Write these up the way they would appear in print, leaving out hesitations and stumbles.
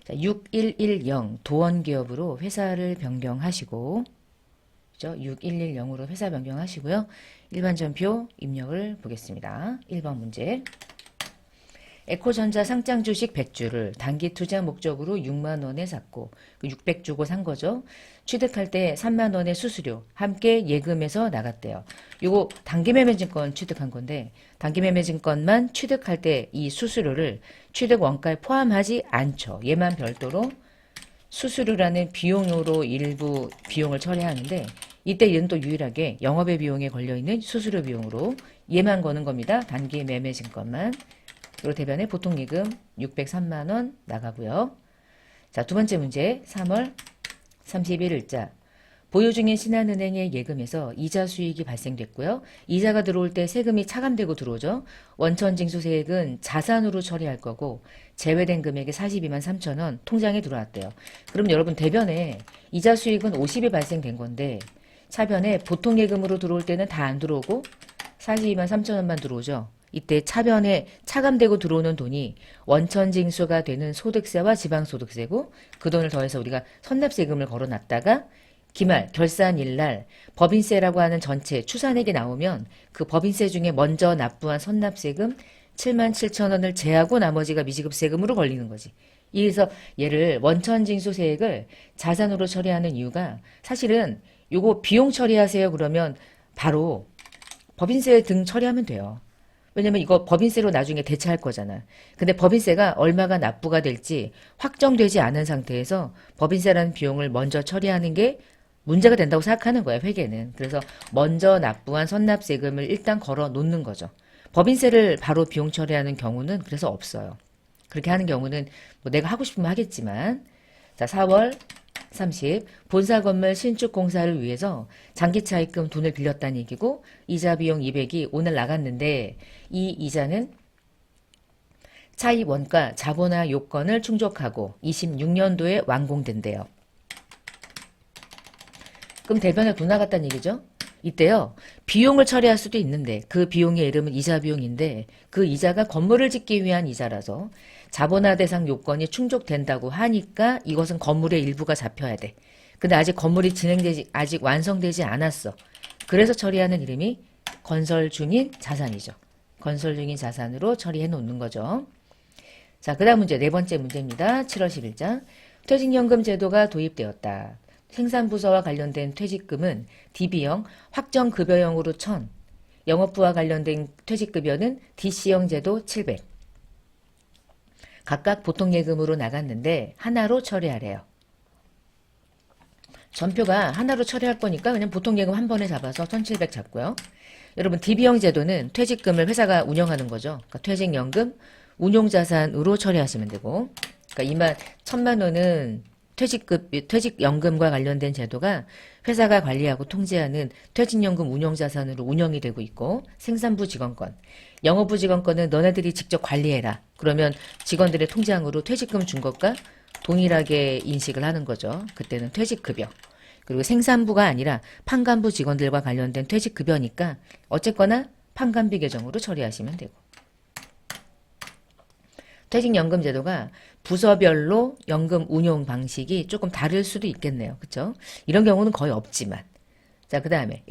자, 6110 도원기업으로 회사를 변경하시고, 그죠? 6110으로 회사 변경하시고요. 일반 전표 입력을 보겠습니다. 1번 문제. 에코전자 상장 주식 100주를 단기 투자 목적으로 6만 원에 샀고 600 주고 산 거죠. 취득할 때 3만 원의 수수료 함께 예금해서 나갔대요. 요거 단기 매매 증권 취득한 건데 단기 매매 증권만 취득할 때 이 수수료를 취득 원가에 포함하지 않죠. 얘만 별도로 수수료라는 비용으로 일부 비용을 처리하는데 이때 얘는 또 유일하게 영업의 비용에 걸려있는 수수료 비용으로 얘만 거는 겁니다. 단기 매매 증권만. 그리고 대변에 보통예금 603만원 나가고요. 자, 두 번째 문제 3월 31일자 보유 중인 신한은행의 예금에서 이자 수익이 발생됐고요. 이자가 들어올 때 세금이 차감되고 들어오죠. 원천징수세액은 자산으로 처리할 거고 제외된 금액이 42만 3천원 통장에 들어왔대요. 그럼 여러분 대변에 이자 수익은 50이 발생된 건데 차변에 보통예금으로 들어올 때는 다 안 들어오고 42만 3천원만 들어오죠. 이때 차변에 차감되고 들어오는 돈이 원천징수가 되는 소득세와 지방소득세고 그 돈을 더해서 우리가 선납세금을 걸어놨다가 기말 결산일날 법인세라고 하는 전체 추산액이 나오면 그 법인세 중에 먼저 납부한 선납세금 7만 7천 원을 제하고 나머지가 미지급세금으로 걸리는 거지. 그래서 얘를 원천징수세액을 자산으로 처리하는 이유가 사실은 요거 비용 처리하세요 그러면 바로 법인세 등 처리하면 돼요. 왜냐면 이거 법인세로 나중에 대체할 거잖아. 근데 법인세가 얼마가 납부가 될지 확정되지 않은 상태에서 법인세라는 비용을 먼저 처리하는 게 문제가 된다고 생각하는 거야, 회계는. 그래서 먼저 납부한 선납세금을 일단 걸어 놓는 거죠. 법인세를 바로 비용 처리하는 경우는 그래서 없어요. 그렇게 하는 경우는 뭐 내가 하고 싶으면 하겠지만 자, 4월 30 본사 건물 신축 공사를 위해서 장기 차입금 돈을 빌렸다는 얘기고 이자 비용 200이 오늘 나갔는데 이 이자는 차입 원가 자본화 요건을 충족하고 26년도에 완공된대요. 그럼 대변에 돈 나갔다는 얘기죠? 이때요. 비용을 처리할 수도 있는데 그 비용의 이름은 이자 비용인데 그 이자가 건물을 짓기 위한 이자라서 자본화 대상 요건이 충족된다고 하니까 이것은 건물의 일부가 잡혀야 돼. 근데 아직 건물이 아직 완성되지 않았어. 그래서 처리하는 이름이 건설 중인 자산이죠. 건설 중인 자산으로 처리해 놓는 거죠. 자, 그 다음 문제 네 번째 문제입니다. 7월 10일자 퇴직연금 제도가 도입되었다. 생산부서와 관련된 퇴직금은 DB형, 확정급여형으로 1000, 영업부와 관련된 퇴직급여는 DC형 제도 700. 각각 보통예금으로 나갔는데 하나로 처리하래요. 전표가 하나로 처리할 거니까 그냥 보통예금 한 번에 잡아서 1700 잡고요. 여러분 DB형 제도는 퇴직금을 회사가 운영하는 거죠. 그러니까 퇴직연금, 운용자산으로 처리하시면 되고 그러니까 1000만 원은 퇴직연금과 관련된 제도가 회사가 관리하고 통제하는 퇴직연금 운용자산으로 운영이 되고 있고 생산부 직원권, 영업부 직원권은 너네들이 직접 관리해라. 그러면 직원들의 통장으로 퇴직금 준 것과 동일하게 인식을 하는 거죠. 그때는 퇴직급여. 그리고 생산부가 아니라 판관부 직원들과 관련된 퇴직급여니까 어쨌거나 판관비 계정으로 처리하시면 되고. 퇴직연금 제도가 부서별로 연금 운용 방식이 조금 다를 수도 있겠네요. 그렇죠? 이런 경우는 거의 없지만. 자, 그 다음에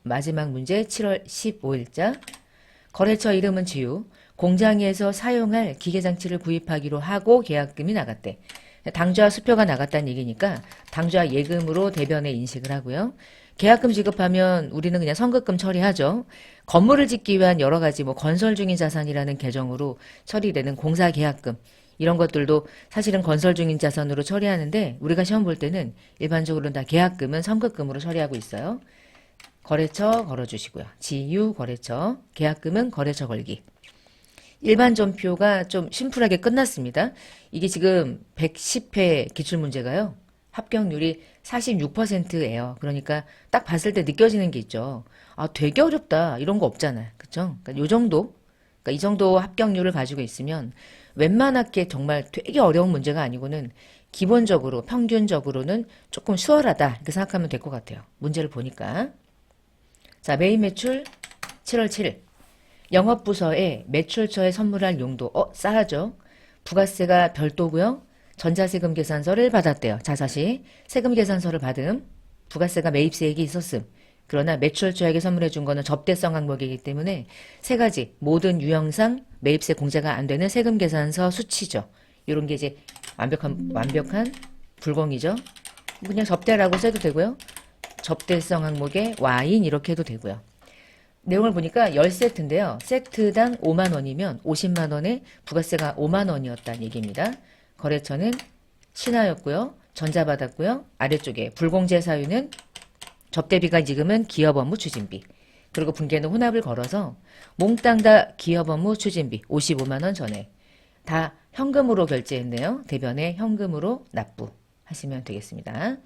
마지막 문제 7월 15일자 거래처 이름은 지우 공장에서 사용할 기계장치를 구입하기로 하고 계약금이 나갔대. 당좌 수표가 나갔다는 얘기니까 당좌 예금으로 대변에 인식을 하고요. 계약금 지급하면 우리는 그냥 선급금 처리하죠. 건물을 짓기 위한 여러 가지 뭐 건설 중인 자산이라는 계정으로 처리되는 공사 계약금 이런 것들도 사실은 건설 중인 자산으로 처리하는데 우리가 시험 볼 때는 일반적으로는 다 계약금은 선급금으로 처리하고 있어요. 거래처 걸어주시고요. 지유 거래처, 계약금은 거래처 걸기. 일반 전표가 좀 심플하게 끝났습니다. 이게 지금 110회 기출문제가요. 합격률이 46%예요. 그러니까 딱 봤을 때 느껴지는 게 있죠. 아, 되게 어렵다. 이런 거 없잖아요. 그쵸? 그러니까 요 정도? 그러니까 이 정도 합격률을 가지고 있으면 웬만하게 정말 되게 어려운 문제가 아니고는 기본적으로 평균적으로는 조금 수월하다. 이렇게 생각하면 될 것 같아요. 문제를 보니까. 자, 메인 매출 7월 7일. 영업부서에 매출처에 선물할 용도. 싸하죠? 부가세가 별도고요. 전자세금 계산서를 받았대요. 자사시 세금 계산서를 받음. 부가세가 매입세액이 있었음. 그러나 매출처에게 선물해 준 거는 접대성 항목이기 때문에 세 가지 모든 유형상 매입세 공제가 안 되는 세금 계산서 수치죠. 이런 게 이제 완벽한 불공이죠. 그냥 접대라고 써도 되고요. 접대성 항목에 와인 이렇게 해도 되고요. 내용을 보니까 10세트인데요. 세트당 5만 원이면 50만 원에 부가세가 5만 원이었다는 얘기입니다. 거래처는 신하였고요. 전자받았고요. 아래쪽에 불공제 사유는 접대비가 지금은 기업 업무 추진비. 그리고 분계는 혼합을 걸어서 몽땅 다 기업 업무 추진비 55만 원 전액. 다 현금으로 결제했네요. 대변에 현금으로 납부하시면 되겠습니다.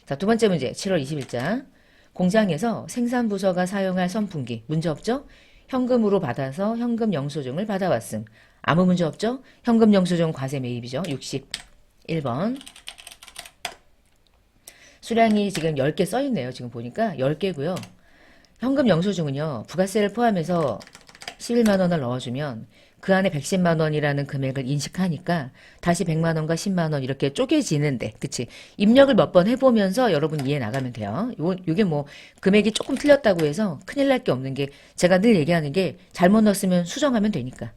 자, 두 번째 문제 7월 20일자. 공장에서 생산부서가 사용할 선풍기 문제 없죠? 현금으로 받아서 현금 영수증을 받아왔음. 아무 문제 없죠? 현금 영수증 과세 매입이죠. 61번. 수량이 지금 10개 써있네요. 지금 보니까 10개고요. 현금 영수증은요. 부가세를 포함해서 11만 원을 넣어주면 그 안에 110만 원이라는 금액을 인식하니까 다시 100만 원과 10만 원 이렇게 쪼개지는데, 그치? 입력을 몇 번 해보면서 여러분 이해 나가면 돼요. 요게 뭐 금액이 조금 틀렸다고 해서 큰일 날 게 없는 게, 제가 늘 얘기하는 게 잘못 넣었으면 수정하면 되니까.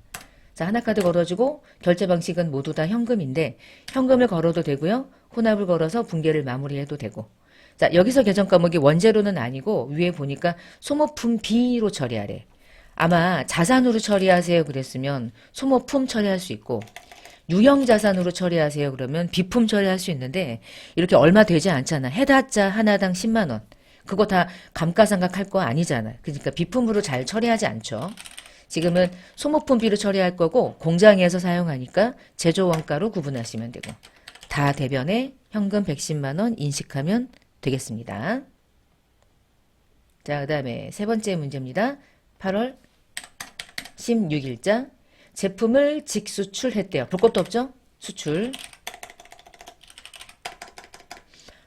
자, 하나카드 걸어주고 결제 방식은 모두 다 현금인데 현금을 걸어도 되고요. 혼합을 걸어서 분계를 마무리해도 되고. 자, 여기서 계정 과목이 원재료는 아니고 위에 보니까 소모품 B로 처리하래. 아마 자산으로 처리하세요 그랬으면 소모품 처리할 수 있고, 유형자산으로 처리하세요 그러면 비품 처리할 수 있는데 이렇게 얼마 되지 않잖아. 해다자 하나당 10만 원. 그거 다 감가상각 할 거 아니잖아. 그러니까 비품으로 잘 처리하지 않죠. 지금은 소모품 B로 처리할 거고 공장에서 사용하니까 제조원가로 구분하시면 되고, 다 대변에 현금 110만 원 인식하면 되겠습니다. 자, 그 다음에 세 번째 문제입니다. 8월 16일자. 제품을 직수출했대요. 볼 것도 없죠? 수출.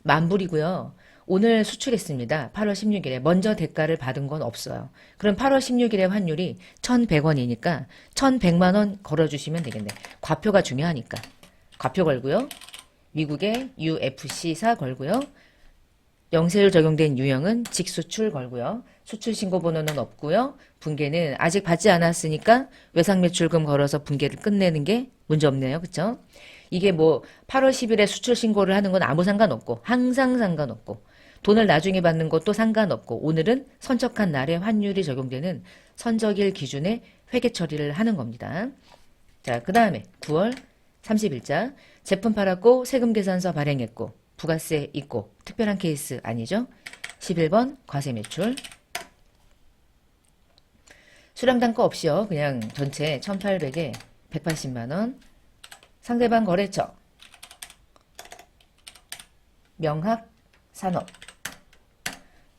만불이고요. 오늘 수출했습니다. 8월 16일에. 먼저 대가를 받은 건 없어요. 그럼 8월 16일에 환율이 1,100원이니까 1,100만 원 걸어주시면 되겠네. 과표가 중요하니까. 과표 걸고요. 미국의 UFC사 걸고요. 영세율 적용된 유형은 직수출 걸고요. 수출 신고 번호는 없고요. 분계는 아직 받지 않았으니까 외상매출금 걸어서 분계를 끝내는 게 문제 없네요. 그쵸? 이게 뭐 8월 10일에 수출 신고를 하는 건 아무 상관없고, 항상 상관없고, 돈을 나중에 받는 것도 상관없고, 오늘은 선적한 날에 환율이 적용되는 선적일 기준에 회계 처리를 하는 겁니다. 자, 그 다음에 9월 30일자. 제품 팔았고 세금 계산서 발행했고 부가세 있고 특별한 케이스 아니죠? 11번 과세 매출. 수량 단가 없이요. 그냥 전체 1,800에 180만 원. 상대방 거래처. 명학 산업.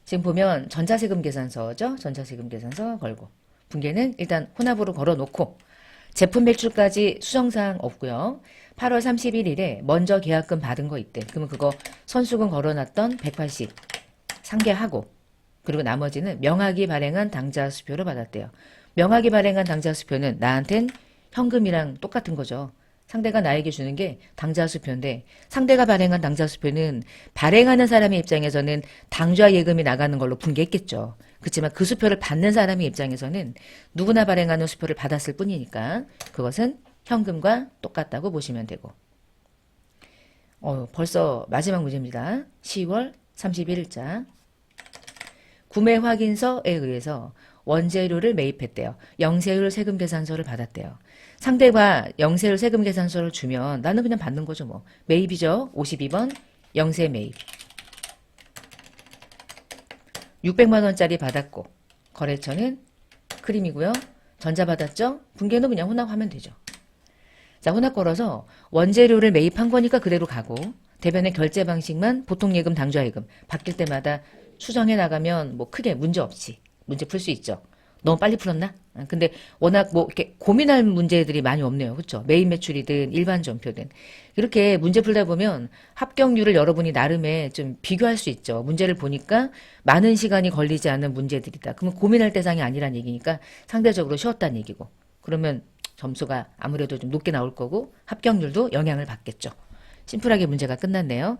지금 보면 전자세금 계산서죠. 전자세금 계산서 걸고. 분계는 일단 혼합으로 걸어놓고 제품 매출까지 수정사항 없고요. 8월 31일에 먼저 계약금 받은 거 있대. 그러면 그거 선수금 걸어놨던 180 상계하고, 그리고 나머지는 명확히 발행한 당좌 수표로 받았대요. 명확히 발행한 당좌 수표는 나한텐 현금이랑 똑같은 거죠. 상대가 나에게 주는 게 당좌 수표인데, 상대가 발행한 당좌 수표는 발행하는 사람의 입장에서는 당좌 예금이 나가는 걸로 분개했겠죠. 그렇지만 그 수표를 받는 사람의 입장에서는 누구나 발행하는 수표를 받았을 뿐이니까 그것은 현금과 똑같다고 보시면 되고. 벌써 마지막 문제입니다. 10월 31일자. 구매 확인서에 의해서 원재료를 매입했대요. 영세율 세금 계산서를 받았대요. 상대가 영세율 세금 계산서를 주면 나는 그냥 받는 거죠. 뭐 매입이죠. 52번 영세 매입. 600만 원짜리 받았고 거래처는 크림이고요. 전자 받았죠. 분계는 그냥 혼합하면 되죠. 자, 혼합 걸어서 원재료를 매입한 거니까 그대로 가고, 대변의 결제 방식만 보통 예금, 당좌 예금 바뀔 때마다 수정해 나가면 뭐 크게 문제 없이 문제 풀 수 있죠. 너무 빨리 풀었나? 근데 워낙 뭐 이렇게 고민할 문제들이 많이 없네요. 그렇죠? 매입 매출이든 일반 전표든. 이렇게 문제 풀다 보면 합격률을 여러분이 나름의 좀 비교할 수 있죠. 문제를 보니까 많은 시간이 걸리지 않는 문제들이다. 그러면 고민할 대상이 아니란 얘기니까 상대적으로 쉬웠다는 얘기고. 그러면 점수가 아무래도 좀 높게 나올 거고 합격률도 영향을 받겠죠. 심플하게 문제가 끝났네요.